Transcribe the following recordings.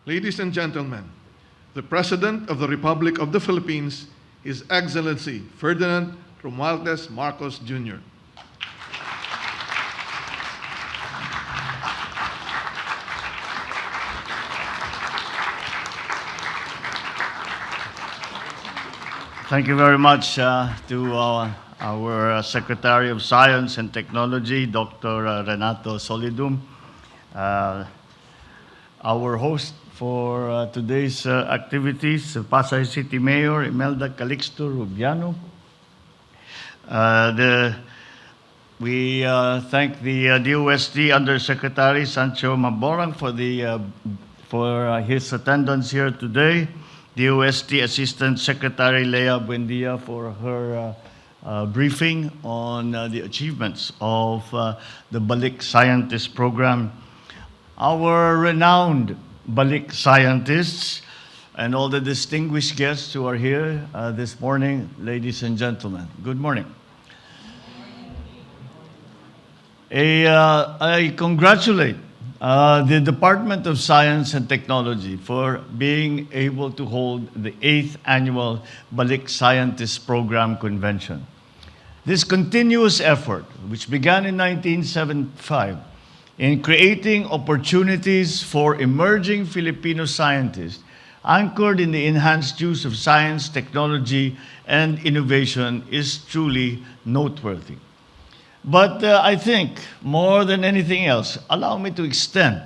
Ladies and gentlemen, the President of the Republic of the Philippines, His Excellency Ferdinand Romualdez Marcos Jr. Thank you very much to our Secretary of Science and Technology, Dr. Renato Solidum, our host for today's activities, Pasay City Mayor Imelda Calixto Rubiano. We thank the DOST Undersecretary Sancho Maborang for his attendance here today. DOST Assistant Secretary Lea Buendia for her briefing on the achievements of the Balik Scientist Program. Our renowned Balik scientists and all the distinguished guests who are here this morning, ladies and gentlemen, good morning. I congratulate the Department of Science and Technology for being able to hold the 8th Annual Balik Scientist Program Convention. This continuous effort, which began in 1975, in creating opportunities for emerging Filipino scientists, anchored in the enhanced use of science, technology, and innovation, is truly noteworthy. But I think, more than anything else, allow me to extend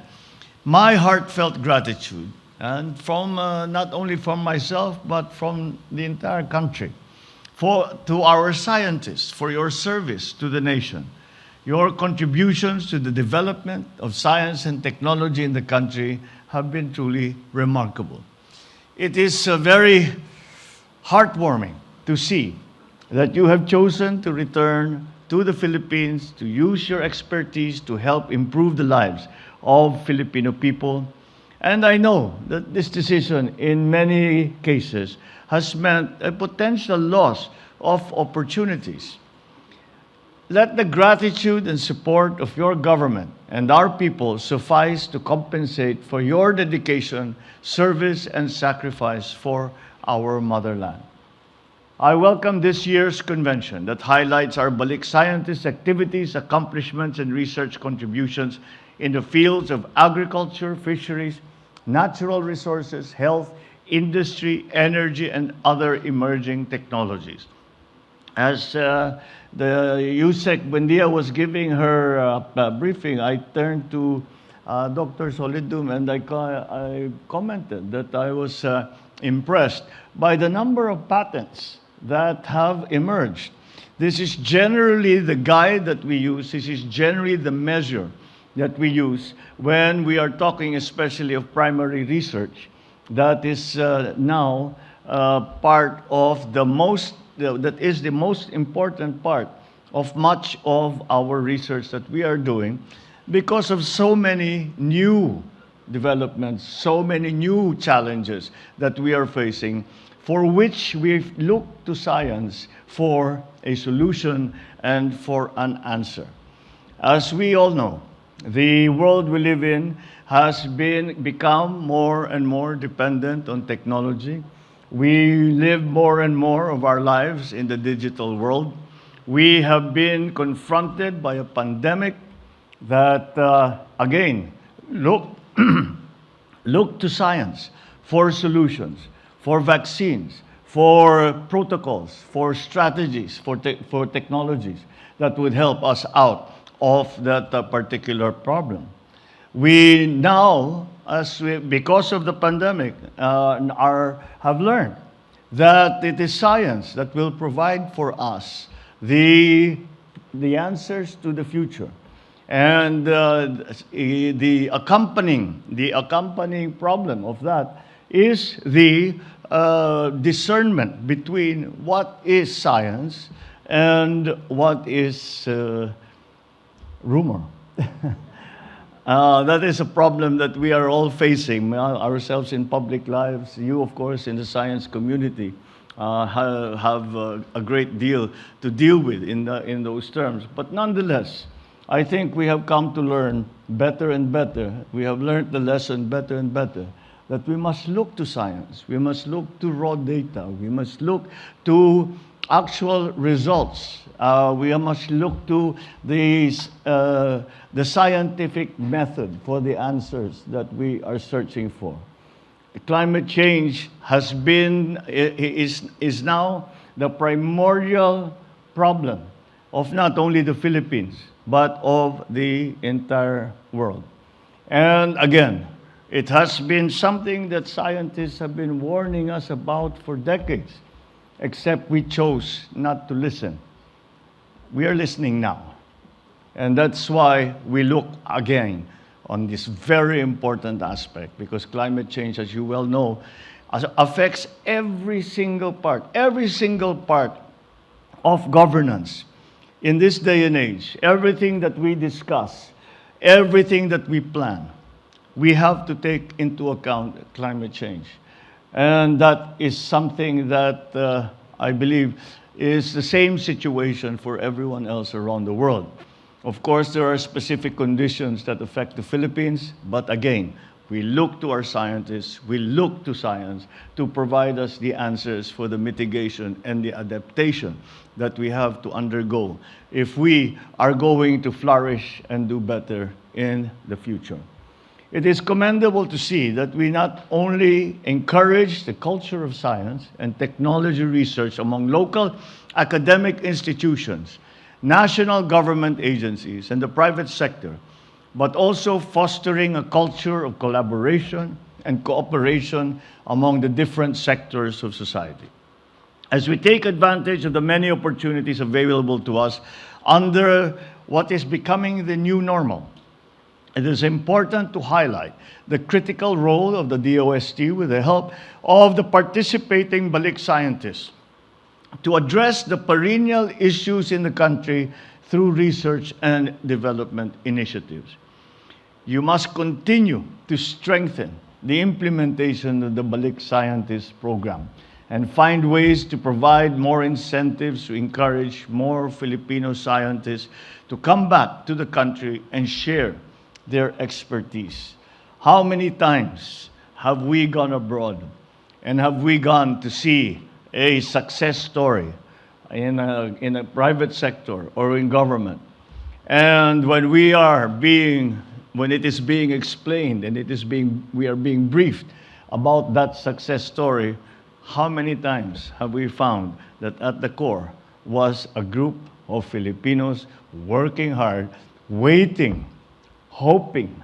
my heartfelt gratitude, and from not only from myself, but from the entire country, to our scientists for your service to the nation. Your contributions to the development of science and technology in the country have been truly remarkable. It is very heartwarming to see that you have chosen to return to the Philippines to use your expertise to help improve the lives of Filipino people. And I know that this decision, in many cases, has meant a potential loss of opportunities. Let the gratitude and support of your government and our people suffice to compensate for your dedication, service, and sacrifice for our motherland. I welcome this year's convention that highlights our Balik scientists' activities, accomplishments, and research contributions in the fields of agriculture, fisheries, natural resources, health, industry, energy, and other emerging technologies. As the USEC Buendia was giving her briefing, I turned to Dr. Solidum and I commented that I was impressed by the number of patents that have emerged. This is generally the guide that we use. This is generally the measure that we use when we are talking especially of primary research. That is now part of that is the most important part of much of our research that we are doing because of so many new developments, so many new challenges that we are facing, for which we look to science for a solution and for an answer. As we all know, the world we live in has become more and more dependent on technology. We live more and more of our lives in the digital world. We have been confronted by a pandemic that, again, look to science for solutions, for vaccines, for protocols, for strategies, for technologies that would help us out of that particular problem. We now, because of the pandemic, have learned that it is science that will provide for us the answers to the future. And the accompanying problem of that is the discernment between what is science and what is rumor. That is a problem that we are all facing, ourselves in public lives. You, of course, in the science community, have a great deal to deal with in those terms. But nonetheless, I think we have come to learn better and better. We have learned the lesson better and better that we must look to science, we must look to raw data, we must look to actual results. We must look to the scientific method for the answers that we are searching for. Climate change is now the primordial problem of not only the Philippines, but of the entire world. And again, it has been something that scientists have been warning us about for decades, except we chose not to listen. We are listening now. And that's why we look again on this very important aspect, because climate change, as you well know, affects every single part of governance. In this day and age, everything that we discuss, everything that we plan, we have to take into account climate change. And that is something that I believe is the same situation for everyone else around the world. Of course, there are specific conditions that affect the Philippines, but again, we look to our scientists, we look to science to provide us the answers for the mitigation and the adaptation that we have to undergo if we are going to flourish and do better in the future. It is commendable to see that we not only encourage the culture of science and technology research among local academic institutions, national government agencies, and the private sector, but also fostering a culture of collaboration and cooperation among the different sectors of society. As we take advantage of the many opportunities available to us under what is becoming the new normal, it is important to highlight the critical role of the DOST with the help of the participating Balik scientists to address the perennial issues in the country through research and development initiatives. You must continue to strengthen the implementation of the Balik Scientist Program and find ways to provide more incentives to encourage more Filipino scientists to come back to the country and share their expertise. How many times have we gone abroad and have we gone to see a success story in a private sector or in government? And when it is being explained and we are being briefed about that success story, how many times have we found that at the core was a group of Filipinos working hard, waiting, hoping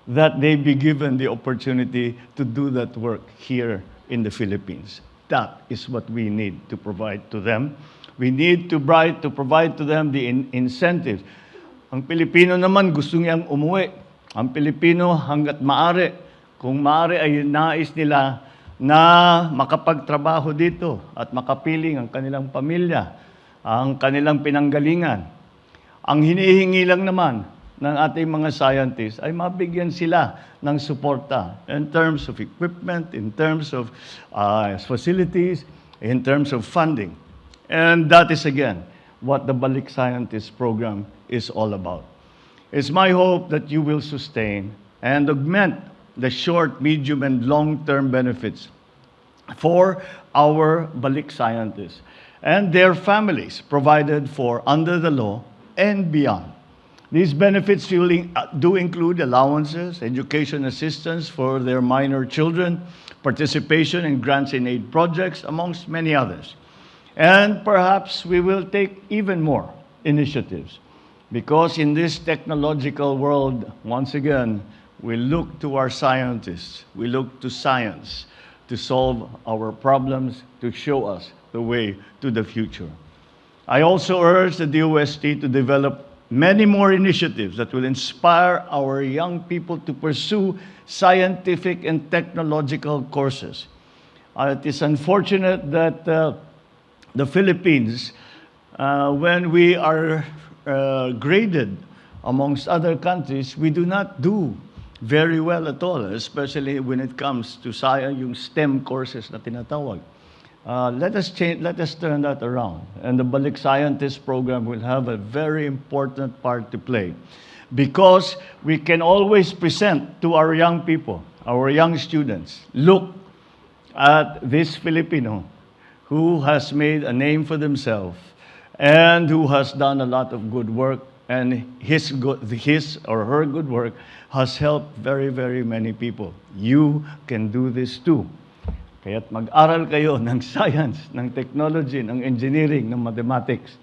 that they be given the opportunity to do that work here in the Philippines? That is what we need to provide to them. We need to provide to them the incentives. Ang Pilipino naman gusto niyang umuwi. Ang Pilipino hanggat maaari, kung maaari ay nais nila na makapagtrabaho dito at makapiling ang kanilang pamilya, ang kanilang pinanggalingan. Ang hinihingi lang naman ng ating mga scientists ay mabigyan sila ng suporta in terms of equipment, in terms of facilities, in terms of funding. And that is, again, what the Balik Scientist Program is all about. It's my hope that you will sustain and augment the short, medium, and long-term benefits for our Balik scientists and their families provided for under the law and beyond. These benefits do include allowances, education assistance for their minor children, participation in grants and aid projects, amongst many others. And perhaps we will take even more initiatives, because in this technological world, once again, we look to our scientists, we look to science to solve our problems, to show us the way to the future. I also urge the DOST to develop many more initiatives that will inspire our young people to pursue scientific and technological courses. It is unfortunate that the Philippines, when we are graded amongst other countries, we do not do very well at all, especially when it comes to science, yung STEM courses na tinatawag. Let us turn that around. And the Balik Scientist Program will have a very important part to play, because we can always present to our young people, our young students, look at this Filipino who has made a name for themselves and who has done a lot of good work, and his or her good work has helped very, very many people. You can do this too. Kaya't mag-aral kayo ng science, ng technology, ng engineering, ng mathematics.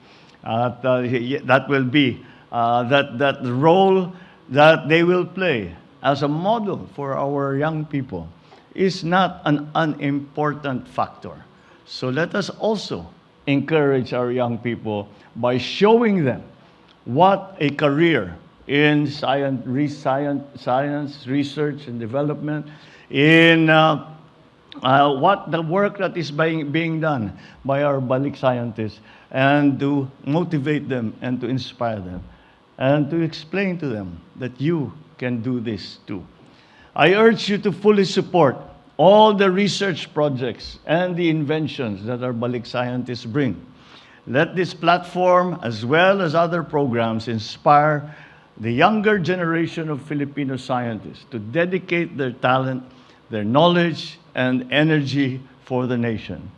At that will be that role that they will play as a model for our young people is not an unimportant factor. So let us also encourage our young people by showing them what a career in science, research and development, in what the work that is being done by our Balik scientists, and to motivate them and to inspire them and to explain to them that you can do this too. I urge you to fully support all the research projects and the inventions that our Balik scientists bring. Let this platform, as well as other programs, inspire the younger generation of Filipino scientists to dedicate their talent, their knowledge, and energy for the nation.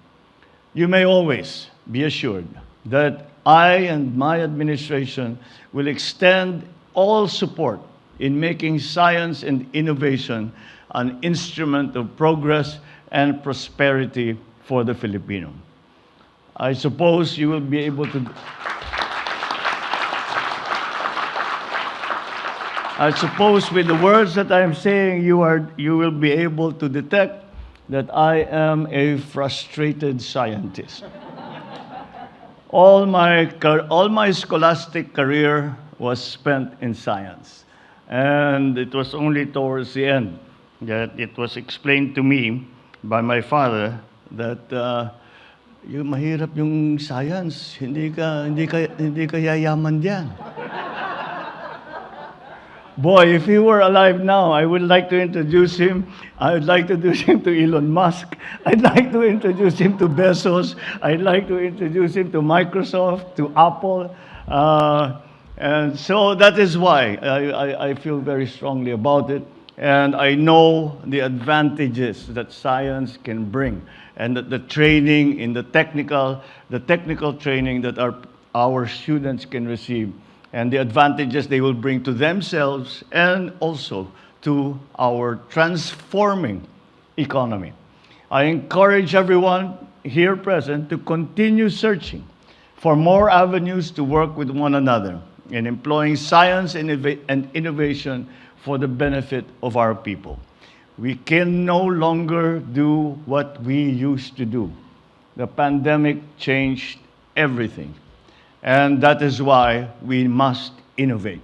You may always be assured that I and my administration will extend all support in making science and innovation an instrument of progress and prosperity for the Filipino. I suppose you will be able to. I suppose with the words that I am saying, you will be able to detect that I am a frustrated scientist. All my scholastic career was spent in science, and it was only towards the end that it was explained to me by my father that yung mahirap yung science, hindi ka yayaman diyan. Boy, if he were alive now, I would like to introduce him. I would like to introduce him to Elon Musk. I'd like to introduce him to Bezos. I'd like to introduce him to Microsoft, to Apple. And so that is why I feel very strongly about it. And I know the advantages that science can bring, and that the training in the technical training that our students can receive, and the advantages they will bring to themselves and also to our transforming economy. I encourage everyone here present to continue searching for more avenues to work with one another in employing science and innovation for the benefit of our people. We can no longer do what we used to do. The pandemic changed everything. And that is why we must innovate.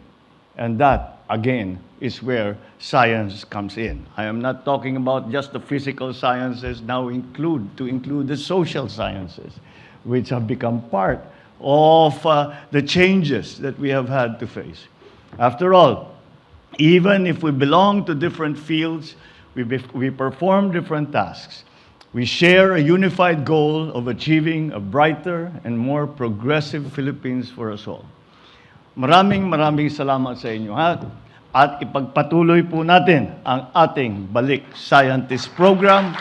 And that, again, is where science comes in. I am not talking about just the physical sciences, now include the social sciences, which have become part of the changes that we have had to face. After all, even if we belong to different fields, we perform different tasks, we share a unified goal of achieving a brighter and more progressive Philippines for us all. Maraming salamat sa inyo, ha? At ipagpatuloy po natin ang ating Balik Scientist Program.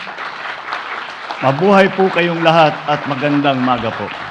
Mabuhay po kayong lahat at magandang maga po.